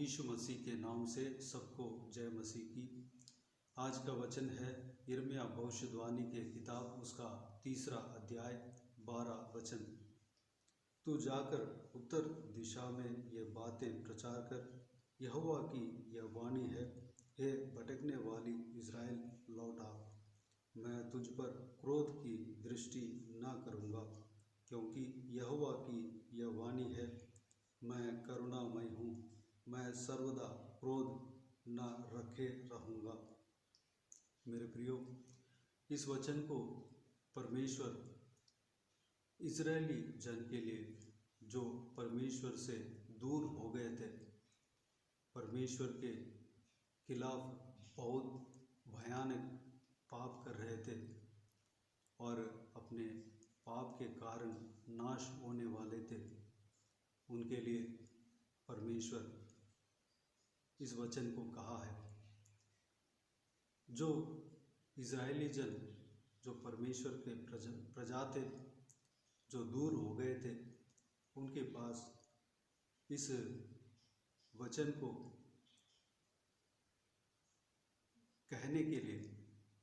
यीशु मसीह के नाम से सबको जय मसीह की। आज का वचन है यिर्मयाह भविष्यद्वाणी के किताब उसका 3 अध्याय 12 वचन। तू जाकर उत्तर दिशा में ये बातें प्रचार कर, यहोवा की यह वाणी है, हे भटकने वाली इज़राइल लौट आ। मैं तुझ पर क्रोध की दृष्टि न करूँगा, क्योंकि यहोवा की यह वाणी है, मैं करुणामय हूँ, मैं सर्वदा क्रोध न रखे रहूँगा। मेरे प्रियो, इस वचन को परमेश्वर इज़राइली जन के लिए जो परमेश्वर से दूर हो गए थे, परमेश्वर के खिलाफ बहुत भयानक पाप कर रहे थे और अपने पाप के कारण नाश होने वाले थे, उनके लिए परमेश्वर इस वचन को कहा है। जो इज़राइली जन, जो परमेश्वर के प्रजा थे, जो दूर हो गए थे, उनके पास इस वचन को कहने के लिए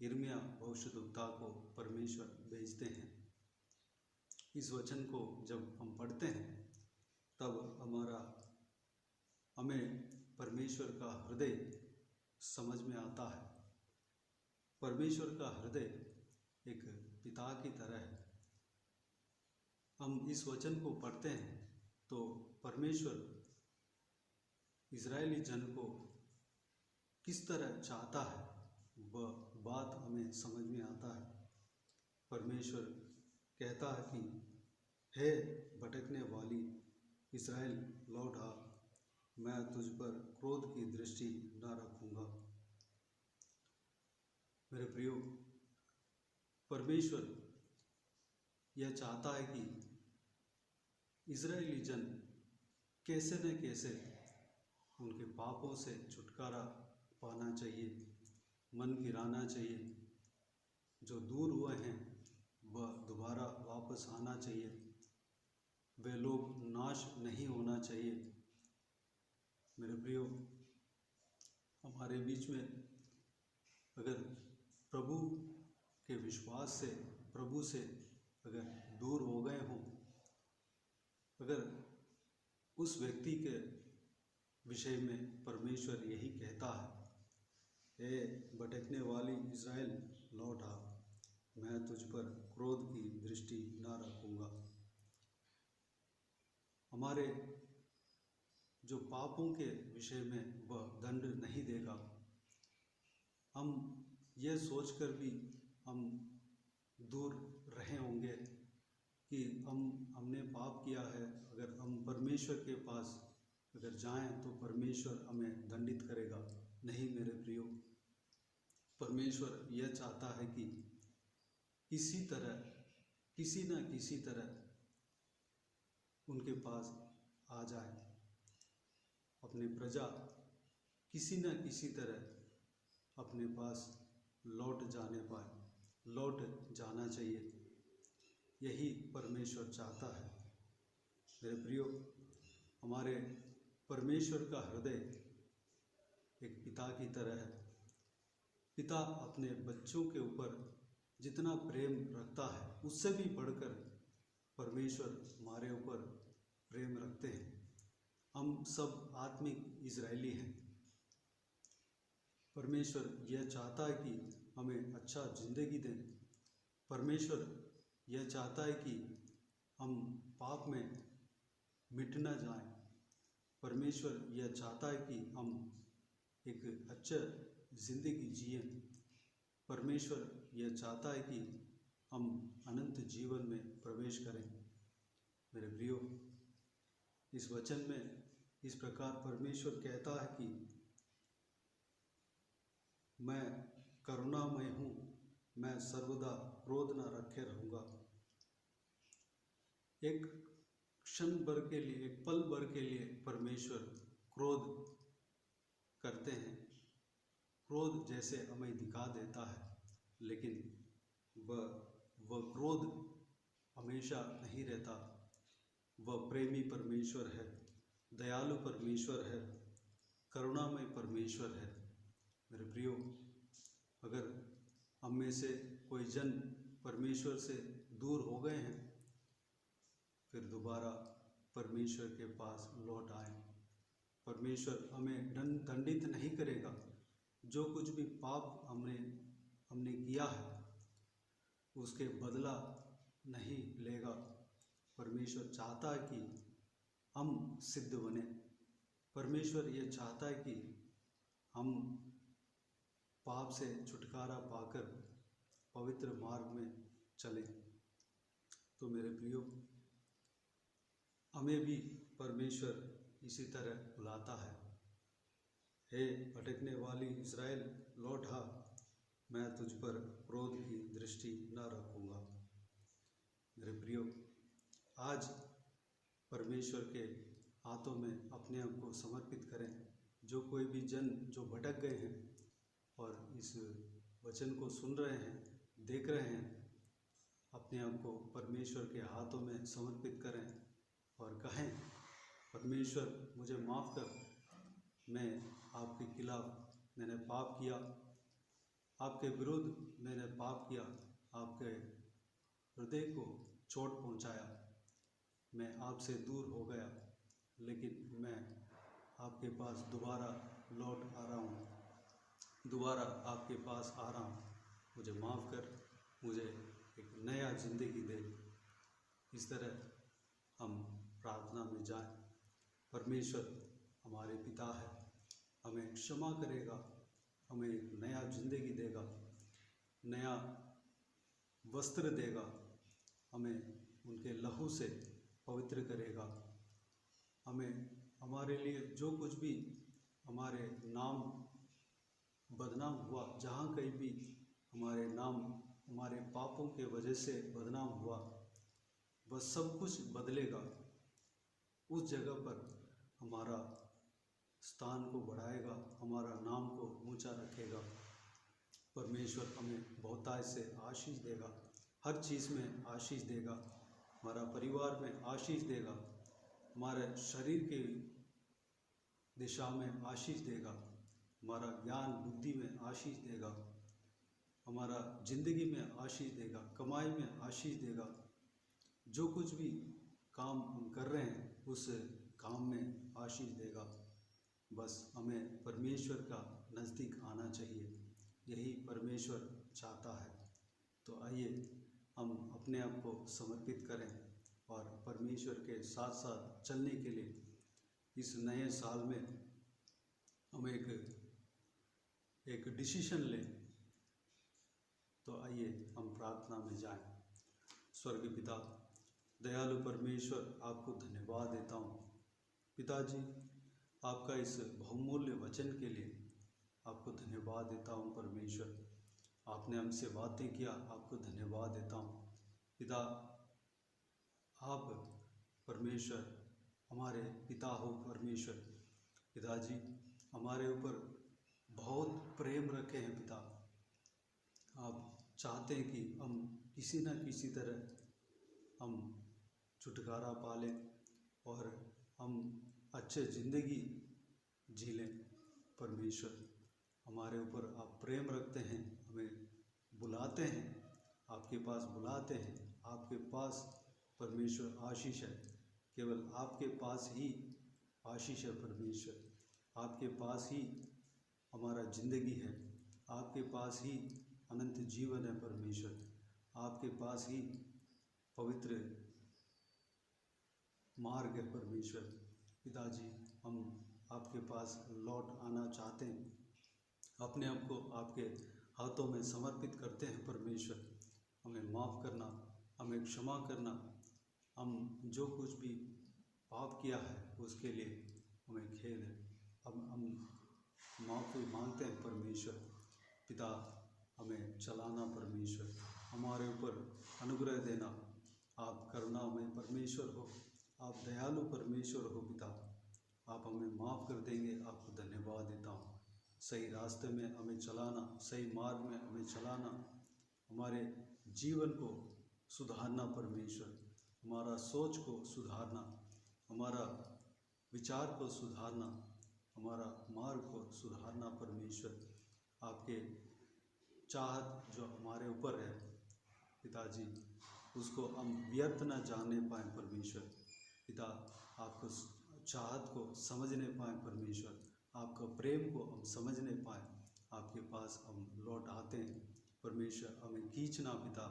यिर्मयाह भविष्यद्वक्ता को परमेश्वर भेजते हैं। इस वचन को जब हम पढ़ते हैं तब हमें परमेश्वर का हृदय समझ में आता है। परमेश्वर का हृदय एक पिता की तरह है। हम इस वचन को पढ़ते हैं तो परमेश्वर इज़राइली जन को किस तरह चाहता है वह बात हमें समझ में आता है। परमेश्वर कहता है कि हे भटकने वाली इज़राइल लौट आ, मैं तुझ पर क्रोध की दृष्टि न रखूँगा। मेरे प्रियो, परमेश्वर यह चाहता है कि इज़राइली जन कैसे न कैसे उनके पापों से छुटकारा पाना चाहिए, मन फिराना चाहिए। जो दूर हुए हैं वह दोबारा वापस आना चाहिए, वे लोग नाश नहीं होना चाहिए। मेरे प्रियो, हमारे बीच में अगर प्रभु के विश्वास से, प्रभु से अगर दूर हो गए हों, अगर उस व्यक्ति के विषय में परमेश्वर यही कहता है, हे भटकने वाली इज़राइल लौट आ, मैं तुझ पर क्रोध की दृष्टि न रखूँगा। हमारे जो पापों के विषय में वह दंड नहीं देगा। हम यह सोचकर भी हम दूर रहे होंगे कि हमने पाप किया है, अगर हम परमेश्वर के पास अगर जाएं तो परमेश्वर हमें दंडित करेगा। नहीं मेरे प्रियो, परमेश्वर यह चाहता है कि किसी न किसी तरह उनके पास आ जाए। अपनी प्रजा किसी न किसी तरह अपने पास लौट जाना चाहिए। यही परमेश्वर चाहता है। मेरे प्रियो, हमारे परमेश्वर का हृदय एक पिता की तरह है। पिता अपने बच्चों के ऊपर जितना प्रेम रखता है, उससे भी बढ़कर परमेश्वर हमारे ऊपर प्रेम रखते हैं। हम सब आत्मिक इज़राइली हैं। परमेश्वर यह चाहता है कि हमें अच्छा ज़िंदगी दें। परमेश्वर यह चाहता है कि हम पाप में मिट न जाएं। परमेश्वर यह चाहता है कि हम एक अच्छा ज़िंदगी जिएं। परमेश्वर यह चाहता है कि हम अनंत जीवन में प्रवेश करें। मेरे प्रियो, इस वचन में इस प्रकार परमेश्वर कहता है कि मैं करुणामय हूँ, मैं सर्वदा क्रोध न रखे रहूँगा। एक क्षण भर के लिए, एक पल भर के लिए परमेश्वर क्रोध करते हैं। क्रोध जैसे हमें दिखा देता है, लेकिन वह क्रोध हमेशा नहीं रहता। वह प्रेमी परमेश्वर है, दयालु परमेश्वर है। करुणामय परमेश्वर है। मेरे प्रियो, अगर हम में से कोई जन परमेश्वर से दूर हो गए हैं, फिर दोबारा परमेश्वर के पास लौट आए। परमेश्वर हमें दंडित नहीं करेगा। जो कुछ भी पाप हमने किया है उसके बदला नहीं लेगा। परमेश्वर चाहता है कि हम सिद्ध बने। परमेश्वर ये चाहता है कि हम पाप से छुटकारा पाकर पवित्र मार्ग में चलें। तो मेरे प्रियो, हमें भी परमेश्वर इसी तरह बुलाता है। हे भटकने वाली इस्राएल, लौट आ, मैं तुझ पर क्रोध की दृष्टि न रखूँगा। मेरे प्रियो, आज परमेश्वर के हाथों में अपने आप को समर्पित करें। जो कोई भी जन जो भटक गए हैं और इस वचन को सुन रहे हैं, देख रहे हैं, अपने आप को परमेश्वर के हाथों में समर्पित करें और कहें, परमेश्वर मुझे माफ़ कर, मैं आपके खिलाफ मैंने पाप किया, आपके विरुद्ध मैंने पाप किया, आपके हृदय को चोट पहुंचाया, मैं आपसे दूर हो गया, लेकिन मैं आपके पास दोबारा लौट आ रहा हूँ, दोबारा आपके पास आ रहा हूँ। मुझे माफ़ कर, मुझे एक नया ज़िंदगी दे। इस तरह हम प्रार्थना में जाएं। परमेश्वर हमारे पिता है, हमें क्षमा करेगा, हमें एक नया ज़िंदगी देगा, नया वस्त्र देगा, हमें उनके लहू से पवित्र करेगा। हमें हमारे लिए जो कुछ भी हमारे नाम बदनाम हुआ, जहाँ कहीं भी हमारे नाम हमारे पापों के वजह से बदनाम हुआ, वह सब कुछ बदलेगा। उस जगह पर हमारा स्थान को बढ़ाएगा, हमारा नाम को ऊंचा रखेगा। परमेश्वर हमें बहुतायत से आशीष देगा, हर चीज़ में आशीष देगा, हमारा परिवार में आशीष देगा, हमारे शरीर के दिशा में आशीष देगा, हमारा ज्ञान बुद्धि में आशीष देगा, हमारा ज़िंदगी में आशीष देगा, कमाई में आशीष देगा। जो कुछ भी काम हम कर रहे हैं उस काम में आशीष देगा। बस हमें परमेश्वर का नज़दीक आना चाहिए, यही परमेश्वर चाहता है। तो आइए हम अपने आप को समर्पित करें और परमेश्वर के साथ साथ चलने के लिए इस नए साल में हम एक डिसीजन लें। तो आइए हम प्रार्थना में जाएं। स्वर्गीय पिता, दयालु परमेश्वर, आपको धन्यवाद देता हूँ। पिताजी, आपका इस बहुमूल्य वचन के लिए आपको धन्यवाद देता हूँ। परमेश्वर, आपने हमसे बातें किया, आपको धन्यवाद देता हूँ। पिता, आप परमेश्वर हमारे पिता हो। परमेश्वर पिताजी, हमारे ऊपर बहुत प्रेम रखे हैं। पिता, आप चाहते हैं कि हम किसी न किसी तरह हम छुटकारा पालें और हम अच्छे ज़िंदगी जी लें। परमेश्वर, हमारे ऊपर आप प्रेम रखते हैं, हमें बुलाते हैं, आपके पास बुलाते हैं। आपके पास परमेश्वर आशीष है, केवल आपके पास ही आशीष है। परमेश्वर, आपके पास ही हमारा ज़िंदगी है, आपके पास ही अनंत जीवन है। परमेश्वर, आपके पास ही पवित्र मार्ग है। परमेश्वर पिताजी, हम आपके पास लौट आना चाहते हैं, अपने आप को आपके हाथों में समर्पित करते हैं। परमेश्वर, हमें माफ़ करना, हमें क्षमा करना। हम जो कुछ भी पाप किया है उसके लिए हमें खेद है। हम माफ़ी मांगते हैं। परमेश्वर पिता, हमें चलाना। परमेश्वर, हमारे ऊपर अनुग्रह देना। आप करुणामय परमेश्वर हो, आप दयालु परमेश्वर हो। पिता, आप हमें माफ़ कर देंगे, आपको धन्यवाद देता हूँ। सही रास्ते में हमें चलाना, सही मार्ग में हमें चलाना, हमारे जीवन को सुधारना। परमेश्वर, हमारा सोच को सुधारना, हमारा विचार को सुधारना, हमारा मार्ग मार्ग को सुधारना परमेश्वर। आपके चाहत जो हमारे ऊपर है पिताजी, उसको हम व्यर्थ न जाने पाएँ परमेश्वर। पिता, आपको चाहत को समझने पाएँ परमेश्वर, आपका प्रेम को हम समझने पाएँ। आपके पास हम लौट आते हैं परमेश्वर। हमें खींचना पिता,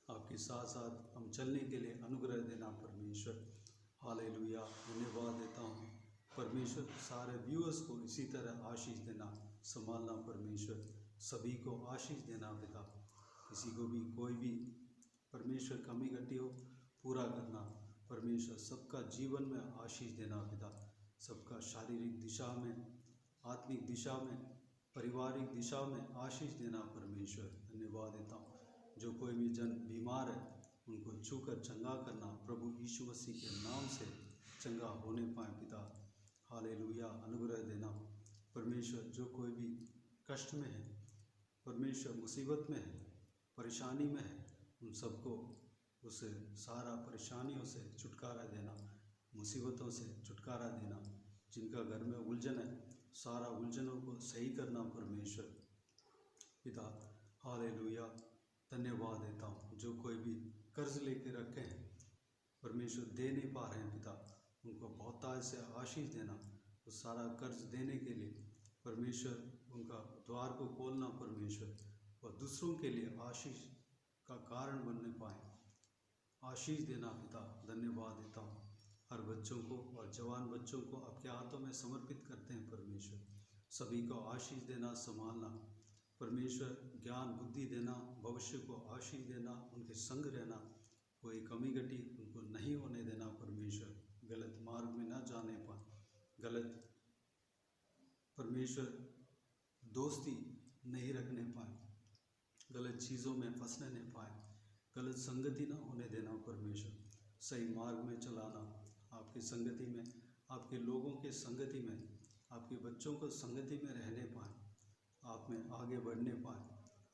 आपके साथ साथ हम चलने के लिए अनुग्रह देना परमेश्वर। हालेलुया। धन्यवाद देता हूँ परमेश्वर। सारे व्यूअर्स को इसी तरह आशीष देना, संभालना परमेश्वर। सभी को आशीष देना पिता। किसी को भी कोई भी परमेश्वर कमी घटी हो पूरा करना परमेश्वर। सबका जीवन में आशीष देना पिता। सबका शारीरिक दिशा में, आत्मिक दिशा में, पारिवारिक दिशा में आशीष देना परमेश्वर। धन्यवाद देता हूँ। जो कोई भी जन बीमार है उनको छूकर चंगा करना प्रभु यीशु मसीह के नाम से चंगा होने पाए पिता। हालेलुया। अनुग्रह देना परमेश्वर। जो कोई भी कष्ट में है परमेश्वर, मुसीबत में है, परेशानी में है, उन सबको उस सारा परेशानियों से छुटकारा देना, मुसीबतों से छुटकारा देना। जिनका घर में उलझन है सारा उलझनों को सही करना परमेश्वर पिता। हालेलुया। धन्यवाद देता हूँ। जो कोई भी कर्ज लेके रखे हैं परमेश्वर, दे नहीं पा रहे हैं पिता, उनको बहुतायत से आशीष देना। उस सारा कर्ज देने के लिए परमेश्वर उनका द्वार को खोलना परमेश्वर, और दूसरों के लिए आशीष का कारण बनने पाए। आशीष देना पिता। धन्यवाद देता हूँ। हर बच्चों को और जवान बच्चों को आपके हाथों में समर्पित करते हैं परमेश्वर। सभी को आशीष देना, संभालना परमेश्वर। ज्ञान बुद्धि देना, भविष्य को आशीष देना, उनके संग रहना, कोई कमी घटी उनको नहीं होने देना परमेश्वर। गलत मार्ग में ना जाने पाए, गलत परमेश्वर दोस्ती नहीं रखने पाए, गलत चीज़ों में फंसने नहीं पाए, गलत संगति ना होने देना परमेश्वर। सही मार्ग में चलाना, आपकी संगति में, आपके लोगों के संगति में, आपके बच्चों को संगति में रहने पाए, आप में आगे बढ़ने पाए,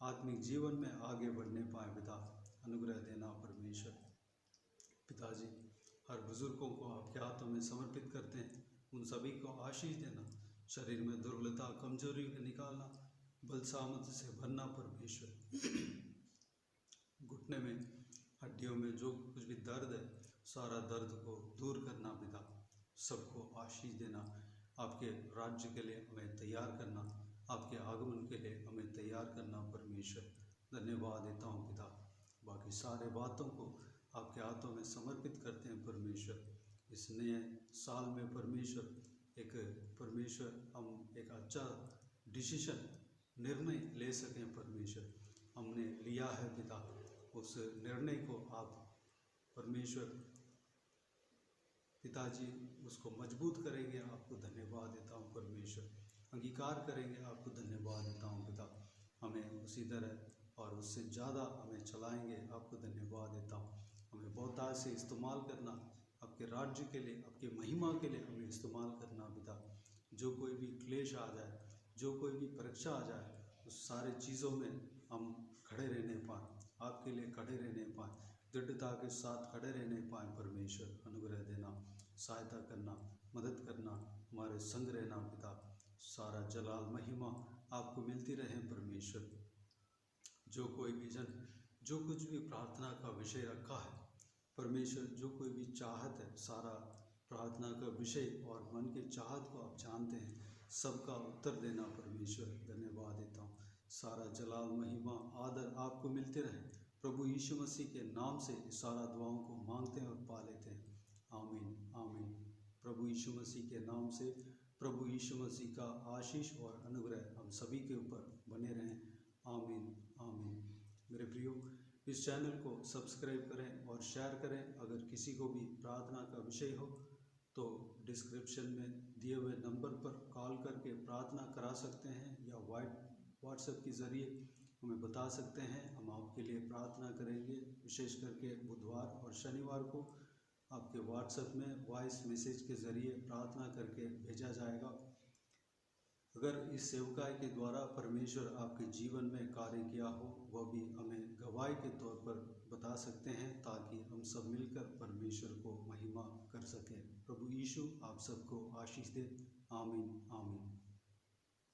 आत्मिक जीवन में आगे बढ़ने पाए पिता। अनुग्रह देना परमेश्वर। पिताजी, हर बुजुर्गों को आपके हाथों में समर्पित करते हैं, उन सभी को आशीष देना। शरीर में दुर्बलता, कमजोरी को निकालना, बल सामर्थ्य से भरना परमेश्वर। घुटने में, हड्डियों में जो कुछ भी दर्द है सारा दर्द को दूर करना पिता। सबको आशीष देना। आपके राज्य के लिए हमें तैयार करना, आपके आगमन के लिए हमें तैयार करना परमेश्वर। धन्यवाद देता हूँ पिता। बाकी सारे बातों को आपके हाथों में समर्पित करते हैं परमेश्वर। इस नए साल में परमेश्वर हम एक अच्छा डिसीजन, निर्णय ले सकें परमेश्वर। हमने लिया है पिता, उस निर्णय को आप परमेश्वर पिताजी उसको मजबूत करेंगे। आपको धन्यवाद देता हूँ परमेश्वर। अंगीकार करेंगे, आपको धन्यवाद देता हूँ पिता। हमें उसी तरह और उससे ज़्यादा हमें चलाएंगे, आपको धन्यवाद देता हूँ। हमें बहुतायत से इस्तेमाल करना, आपके राज्य के लिए, आपके महिमा के लिए हमें इस्तेमाल करना पिता। जो कोई भी क्लेश आ जाए, जो कोई भी परीक्षा आ जाए, उस सारे चीज़ों में हम खड़े रहने पाएँ, आपके लिए खड़े रहने पाएँ, दृढ़ता के साथ खड़े रहने पाएँ परमेश्वर। अनुग्रह देना, सहायता करना, मदद करना, हमारे संग रहना पिता। सारा जलाल महिमा आपको मिलती रहे परमेश्वर। जो कोई भी जन जो कुछ भी प्रार्थना का विषय रखा है परमेश्वर, जो कोई भी चाहत है, सारा प्रार्थना का विषय और मन के चाहत को आप जानते हैं, सबका उत्तर देना परमेश्वर। धन्यवाद देता हूँ। सारा जलाल महिमा आदर आपको मिलते रहे प्रभु यीशु मसीह के नाम से। सारा दुआओं को मांगते हैं और पा लेते हैं। आमीन आमीन। प्रभु यीशु मसीह के नाम से प्रभु यीशु मसीह का आशीष और अनुग्रह हम सभी के ऊपर बने रहें। आमीन आमीन। मेरे प्रियो, इस चैनल को सब्सक्राइब करें और शेयर करें। अगर किसी को भी प्रार्थना का विषय हो तो डिस्क्रिप्शन में दिए हुए नंबर पर कॉल करके प्रार्थना करा सकते हैं, या व्हाट्सएप के ज़रिए हमें बता सकते हैं। हम आपके लिए प्रार्थना करेंगे। विशेष करके बुधवार और शनिवार को आपके व्हाट्सएप में वॉइस मैसेज के ज़रिए प्रार्थना करके भेजा जाएगा। अगर इस सेवकाई के द्वारा परमेश्वर आपके जीवन में कार्य किया हो, वह भी हमें गवाही के तौर पर बता सकते हैं, ताकि हम सब मिलकर परमेश्वर को महिमा कर सकें। प्रभु यीशु आप सबको आशीष दे। आमीन।